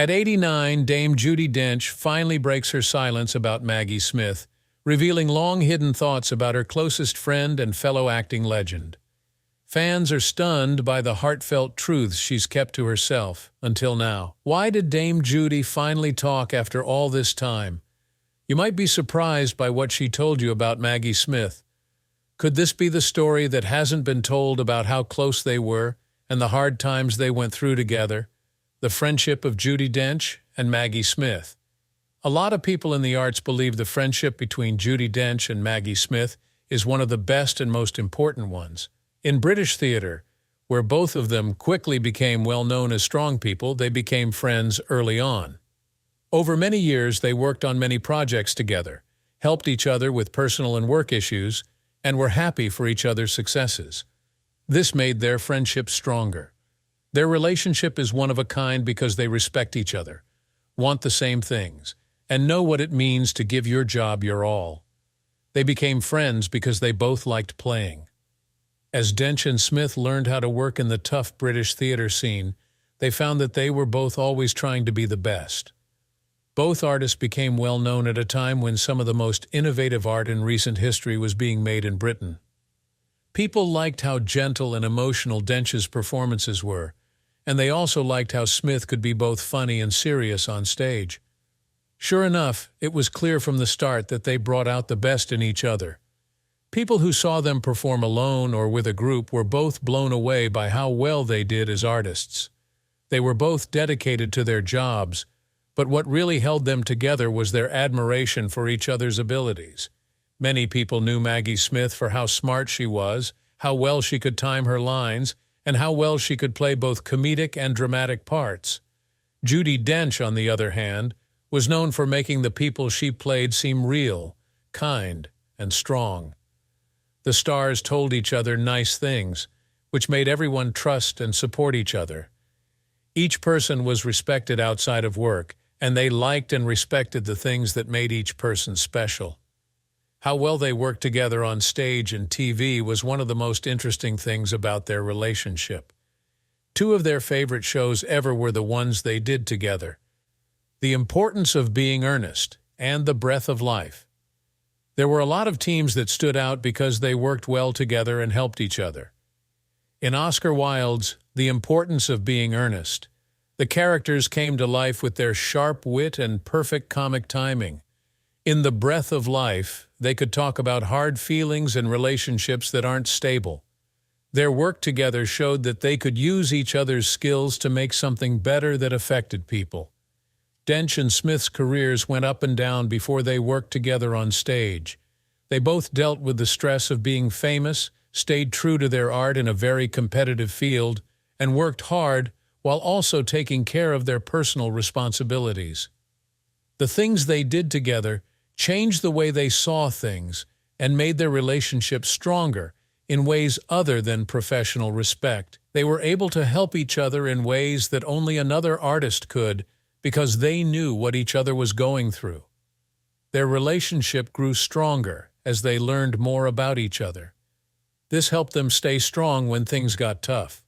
At 89, Dame Judi Dench finally breaks her silence about Maggie Smith, revealing long-hidden thoughts about her closest friend and fellow acting legend. Fans are stunned by the heartfelt truths she's kept to herself until now. Why did Dame Judi finally talk after all this time? You might be surprised by what she told you about Maggie Smith. Could this be the story that hasn't been told about how close they were and the hard times they went through together? The friendship of Judi Dench and Maggie Smith. A lot of people in the arts believe the friendship between Judi Dench and Maggie Smith is one of the best and most important ones. In British theatre, where both of them quickly became well known as strong people, they became friends early on. Over many years, they worked on many projects together, helped each other with personal and work issues, and were happy for each other's successes. This made their friendship stronger. Their relationship is one of a kind because they respect each other, want the same things, and know what it means to give your job your all. They became friends because they both liked playing. As Dench and Smith learned how to work in the tough British theatre scene, they found that they were both always trying to be the best. Both artists became well known at a time when some of the most innovative art in recent history was being made in Britain. People liked how gentle and emotional Dench's performances were, and they also liked how Smith could be both funny and serious on stage. Sure enough, it was clear from the start that they brought out the best in each other. People who saw them perform alone or with a group were both blown away by how well they did as artists. They were both dedicated to their jobs, but what really held them together was their admiration for each other's abilities. Many people knew Maggie Smith for how smart she was, how well she could time her lines, and how well she could play both comedic and dramatic parts. Judi Dench, on the other hand, was known for making the people she played seem real, kind, and strong. The stars told each other nice things, which made everyone trust and support each other. Each person was respected outside of work, and they liked and respected the things that made each person special. How well they worked together on stage and TV was one of the most interesting things about their relationship. Two of their favorite shows ever were the ones they did together: The Importance of Being Earnest and The Breath of Life. There were a lot of teams that stood out because they worked well together and helped each other. In Oscar Wilde's The Importance of Being Earnest, the characters came to life with their sharp wit and perfect comic timing. In The Breath of Life, they could talk about hard feelings and relationships that aren't stable. Their work together showed that they could use each other's skills to make something better that affected people. Dench and Smith's careers went up and down before they worked together on stage. They both dealt with the stress of being famous, stayed true to their art in a very competitive field, and worked hard while also taking care of their personal responsibilities. The things they did together changed the way they saw things and made their relationship stronger in ways other than professional respect. They were able to help each other in ways that only another artist could because they knew what each other was going through. Their relationship grew stronger as they learned more about each other. This helped them stay strong when things got tough.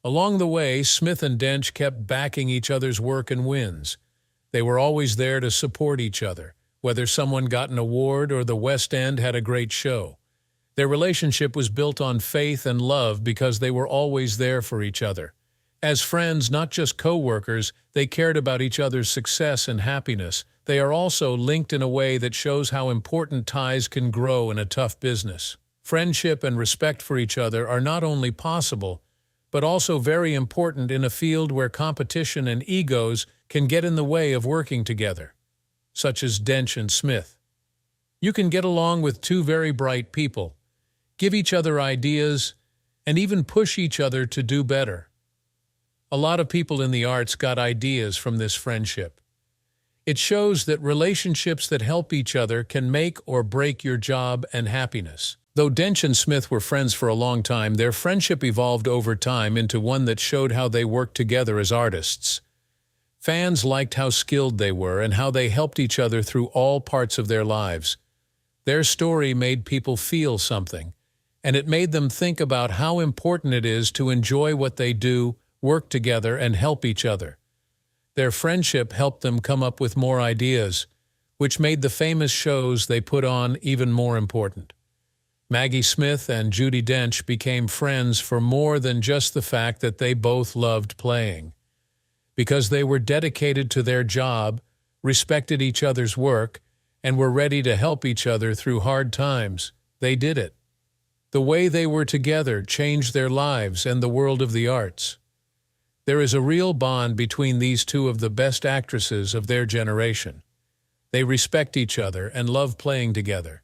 Along the way, Smith and Dench kept backing each other's work and wins. They were always there to support each other, whether someone got an award or the West End had a great show. Their relationship was built on faith and love because they were always there for each other. As friends, not just co-workers, they cared about each other's success and happiness. They are also linked in a way that shows how important ties can grow in a tough business. Friendship and respect for each other are not only possible, but also very important in a field where competition and egos can get in the way of working together, such as Dench and Smith. You can get along with two very bright people, give each other ideas, and even push each other to do better. A lot of people in the arts got ideas from this friendship. It shows that relationships that help each other can make or break your job and happiness. Though Dench and Smith were friends for a long time, their friendship evolved over time into one that showed how they worked together as artists. Fans liked how skilled they were and how they helped each other through all parts of their lives. Their story made people feel something, and it made them think about how important it is to enjoy what they do, work together, and help each other. Their friendship helped them come up with more ideas, which made the famous shows they put on even more important. Maggie Smith and Judi Dench became friends for more than just the fact that they both loved playing. Because they were dedicated to their job, respected each other's work, and were ready to help each other through hard times, they did it. The way they were together changed their lives and the world of the arts. There is a real bond between these two of the best actresses of their generation. They respect each other and love playing together.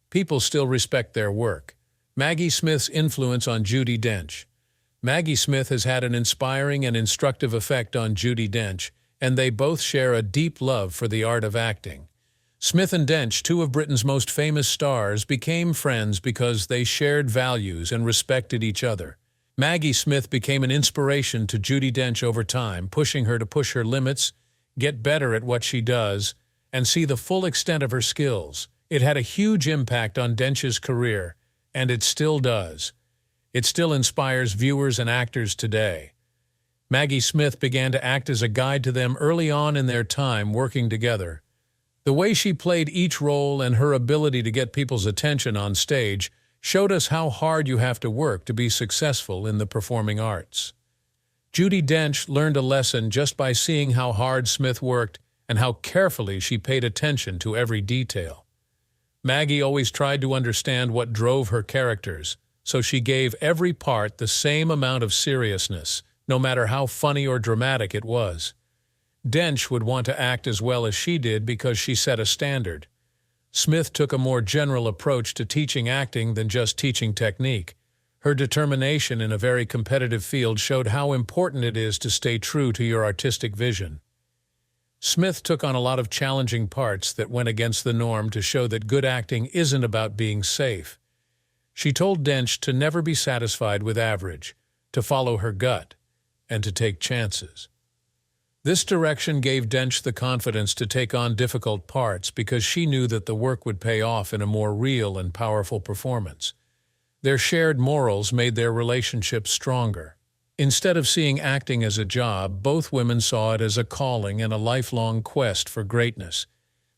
People still respect their work. Maggie Smith's influence on Judi Dench. Maggie Smith has had an inspiring and instructive effect on Judi Dench, and they both share a deep love for the art of acting. Smith and Dench, two of Britain's most famous stars, became friends because they shared values and respected each other. Maggie Smith became an inspiration to Judi Dench over time, pushing her to push her limits, get better at what she does, and see the full extent of her skills. It had a huge impact on Dench's career, and it still does. It still inspires viewers and actors today. Maggie Smith began to act as a guide to them early on in their time working together. The way she played each role and her ability to get people's attention on stage showed us how hard you have to work to be successful in the performing arts. Judi Dench learned a lesson just by seeing how hard Smith worked and how carefully she paid attention to every detail. Maggie always tried to understand what drove her characters, so she gave every part the same amount of seriousness, no matter how funny or dramatic it was. Dench would want to act as well as she did because she set a standard. Smith took a more general approach to teaching acting than just teaching technique. Her determination in a very competitive field showed how important it is to stay true to your artistic vision. Smith took on a lot of challenging parts that went against the norm to show that good acting isn't about being safe. She told Dench to never be satisfied with average, to follow her gut, and to take chances. This direction gave Dench the confidence to take on difficult parts because she knew that the work would pay off in a more real and powerful performance. Their shared morals made their relationship stronger. Instead of seeing acting as a job, both women saw it as a calling and a lifelong quest for greatness.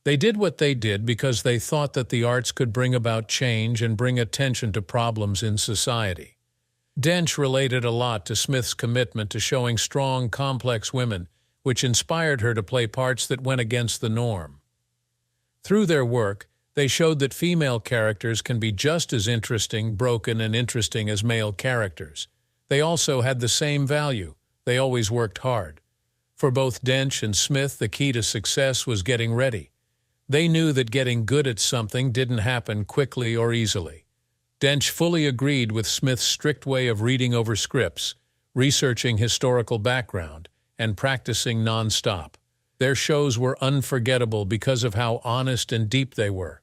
They did what they did because they thought that the arts could bring about change and bring attention to problems in society. Dench related a lot to Smith's commitment to showing strong, complex women, which inspired her to play parts that went against the norm. Through their work, they showed that female characters can be just as interesting, broken, and interesting as male characters. They also had the same value. They always worked hard. For both Dench and Smith, the key to success was getting ready. They knew that getting good at something didn't happen quickly or easily. Dench fully agreed with Smith's strict way of reading over scripts, researching historical background, and practicing non-stop. Their shows were unforgettable because of how honest and deep they were.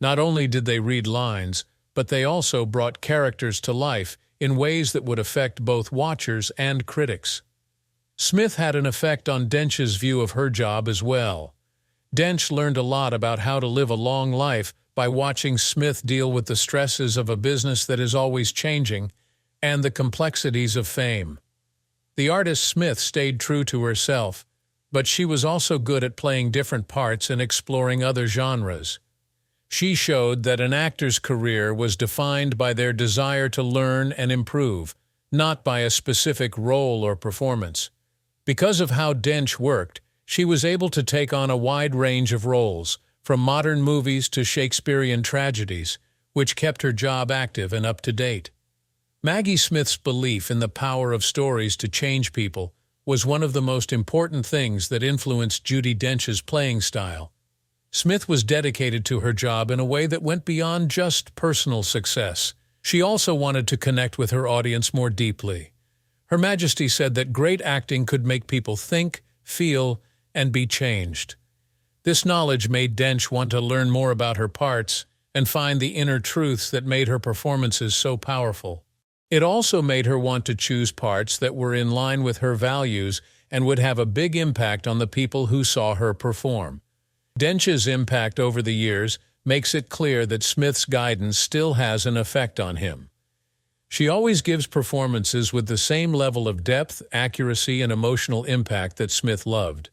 Not only did they read lines, but they also brought characters to life in ways that would affect both watchers and critics. Smith had an effect on Dench's view of her job as well. Dench learned a lot about how to live a long life by watching Smith deal with the stresses of a business that is always changing and the complexities of fame. The artist Smith stayed true to herself, but she was also good at playing different parts and exploring other genres. She showed that an actor's career was defined by their desire to learn and improve, not by a specific role or performance. Because of how Dench worked, she was able to take on a wide range of roles, from modern movies to Shakespearean tragedies, which kept her job active and up to date. Maggie Smith's belief in the power of stories to change people was one of the most important things that influenced Judi Dench's playing style. Smith was dedicated to her job in a way that went beyond just personal success. She also wanted to connect with her audience more deeply. Her Majesty said that great acting could make people think, feel, and be changed. This knowledge made Dench want to learn more about her parts and find the inner truths that made her performances so powerful. It also made her want to choose parts that were in line with her values and would have a big impact on the people who saw her perform. Dench's impact over the years makes it clear that Smith's guidance still has an effect on him. She always gives performances with the same level of depth, accuracy, and emotional impact that Smith loved.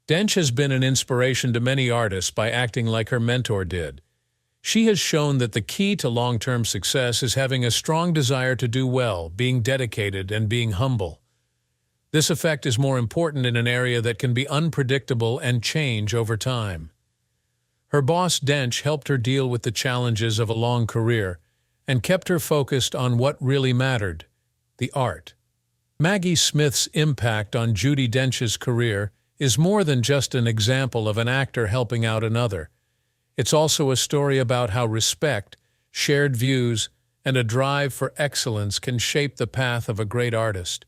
Dench has been an inspiration to many artists by acting like her mentor did. She has shown that the key to long-term success is having a strong desire to do well, being dedicated, and being humble. This effect is more important in an area that can be unpredictable and change over time. Her boss, Dench, helped her deal with the challenges of a long career and kept her focused on what really mattered, the art. Maggie Smith's impact on Judi Dench's career is more than just an example of an actor helping out another. It's also a story about how respect, shared views, and a drive for excellence can shape the path of a great artist.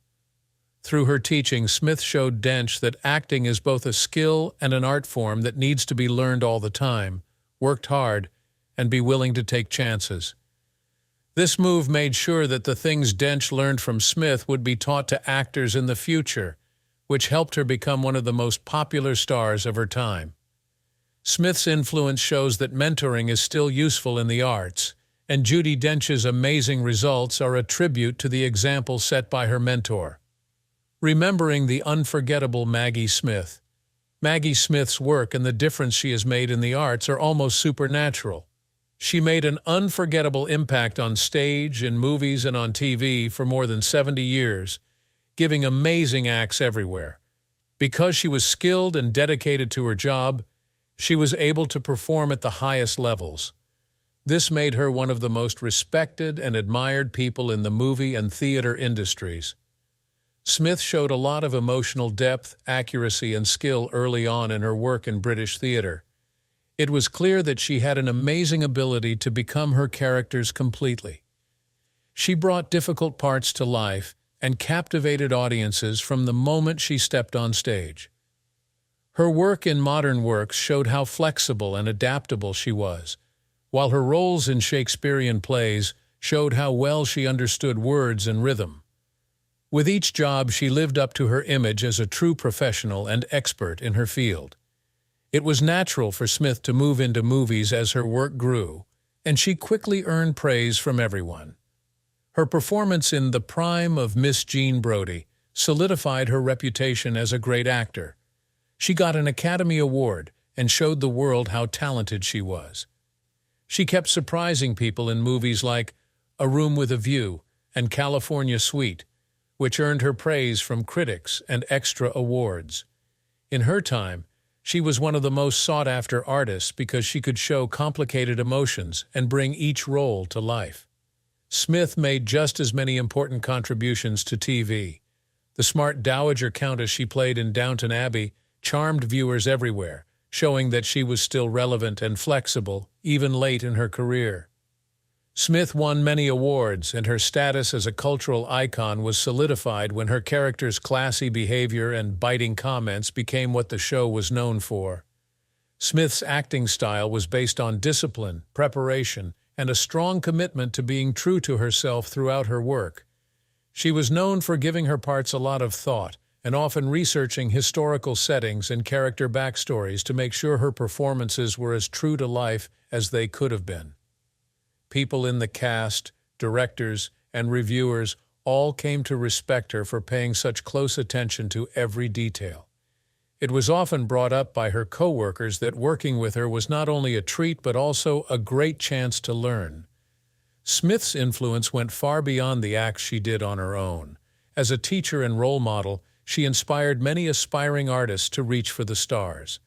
Through her teaching, Smith showed Dench that acting is both a skill and an art form that needs to be learned all the time, worked hard, and be willing to take chances. This move made sure that the things Dench learned from Smith would be taught to actors in the future, which helped her become one of the most popular stars of her time. Smith's influence shows that mentoring is still useful in the arts, and Judi Dench's amazing results are a tribute to the example set by her mentor. Remembering the unforgettable Maggie Smith. Maggie Smith's work and the difference she has made in the arts are almost supernatural. She made an unforgettable impact on stage, in movies, and on TV for more than 70 years, giving amazing acts everywhere. Because she was skilled and dedicated to her job, she was able to perform at the highest levels. This made her one of the most respected and admired people in the movie and theater industries. Smith showed a lot of emotional depth, accuracy, and skill early on in her work in British theater. It was clear that she had an amazing ability to become her characters completely. She brought difficult parts to life and captivated audiences from the moment she stepped on stage. Her work in modern works showed how flexible and adaptable she was, while her roles in Shakespearean plays showed how well she understood words and rhythm. With each job, she lived up to her image as a true professional and expert in her field. It was natural for Smith to move into movies as her work grew, and she quickly earned praise from everyone. Her performance in The Prime of Miss Jean Brodie solidified her reputation as a great actor. She got an Academy Award and showed the world how talented she was. She kept surprising people in movies like A Room with a View and California Suite, which earned her praise from critics and extra awards. In her time, she was one of the most sought-after artists because she could show complicated emotions and bring each role to life. Smith made just as many important contributions to TV. The smart dowager countess she played in Downton Abbey charmed viewers everywhere, showing that she was still relevant and flexible, even late in her career. Smith won many awards, and her status as a cultural icon was solidified when her character's classy behavior and biting comments became what the show was known for. Smith's acting style was based on discipline, preparation, and a strong commitment to being true to herself throughout her work. She was known for giving her parts a lot of thought and often researching historical settings and character backstories to make sure her performances were as true to life as they could have been. People in the cast, directors, and reviewers all came to respect her for paying such close attention to every detail. It was often brought up by her co-workers that working with her was not only a treat but also a great chance to learn. Smith's influence went far beyond the acts she did on her own. As a teacher and role model, she inspired many aspiring artists to reach for the stars.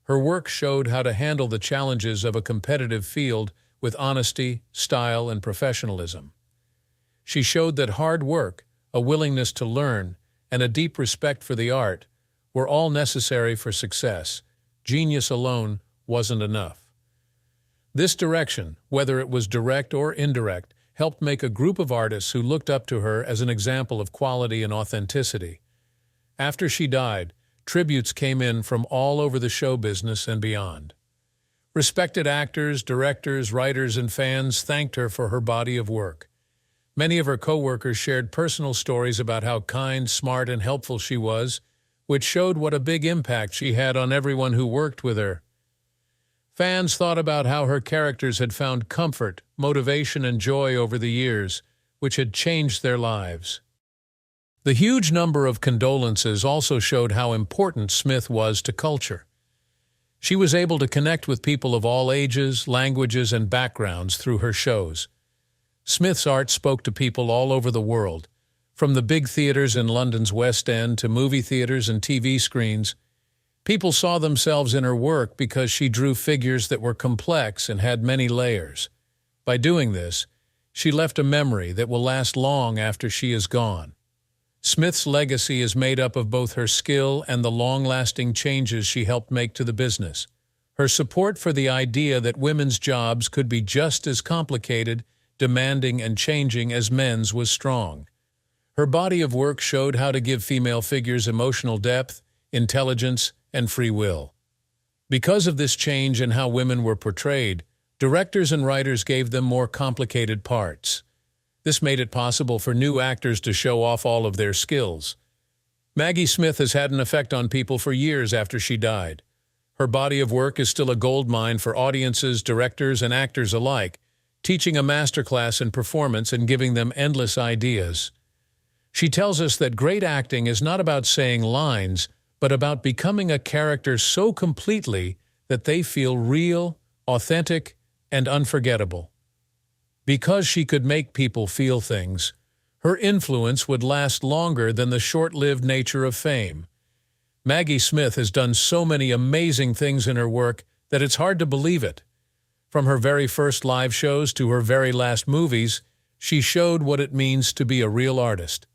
Her work showed how to handle the challenges of a competitive field with honesty, style, and professionalism. She showed that hard work, a willingness to learn, and a deep respect for the art were all necessary for success. Genius alone wasn't enough. This direction, whether it was direct or indirect, helped make a group of artists who looked up to her as an example of quality and authenticity. After she died, tributes came in from all over the show business and beyond. Respected actors, directors, writers, and fans thanked her for her body of work. Many of her co-workers shared personal stories about how kind, smart, and helpful she was, which showed what a big impact she had on everyone who worked with her. Fans thought about how her characters had found comfort, motivation, and joy over the years, which had changed their lives. The huge number of condolences also showed how important Smith was to culture. She was able to connect with people of all ages, languages, and backgrounds through her shows. Smith's art spoke to people all over the world, from the big theaters in London's West End to movie theaters and TV screens. People saw themselves in her work because she drew figures that were complex and had many layers. By doing this, she left a memory that will last long after she is gone. Smith's legacy is made up of both her skill and the long-lasting changes she helped make to the business. Her support for the idea that women's jobs could be just as complicated, demanding, and changing as men's was strong. Her body of work showed how to give female figures emotional depth, intelligence, and free will. Because of this change in how women were portrayed, directors and writers gave them more complicated parts. This made it possible for new actors to show off all of their skills. Maggie Smith has had an effect on people for years after she died. Her body of work is still a goldmine for audiences, directors, and actors alike, teaching a masterclass in performance and giving them endless ideas. She tells us that great acting is not about saying lines, but about becoming a character so completely that they feel real, authentic, and unforgettable. Because she could make people feel things, her influence would last longer than the short-lived nature of fame. Maggie Smith has done so many amazing things in her work that it's hard to believe it. From her very first live shows to her very last movies, she showed what it means to be a real artist.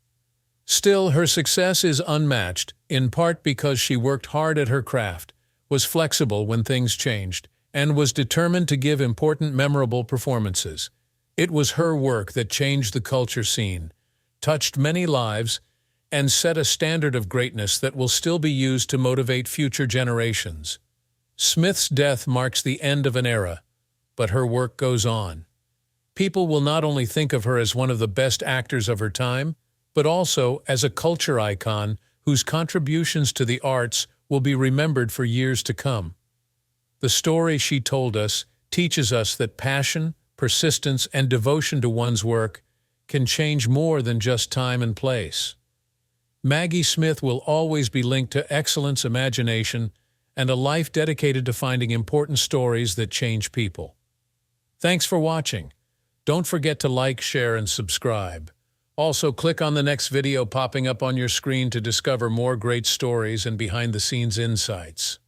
Still, her success is unmatched, in part because she worked hard at her craft, was flexible when things changed, and was determined to give important, memorable performances. It was her work that changed the culture scene, touched many lives, and set a standard of greatness that will still be used to motivate future generations. Smith's death marks the end of an era, but her work goes on. People will not only think of her as one of the best actors of her time, but also as a culture icon whose contributions to the arts will be remembered for years to come. The story she told us teaches us that passion, persistence, and devotion to one's work can change more than just time and place. Maggie Smith will always be linked to excellence, imagination, and a life dedicated to finding important stories that change people. Thanks for watching. Don't forget to like, share, and subscribe. Also, click on the next video popping up on your screen to discover more great stories and behind-the-scenes insights.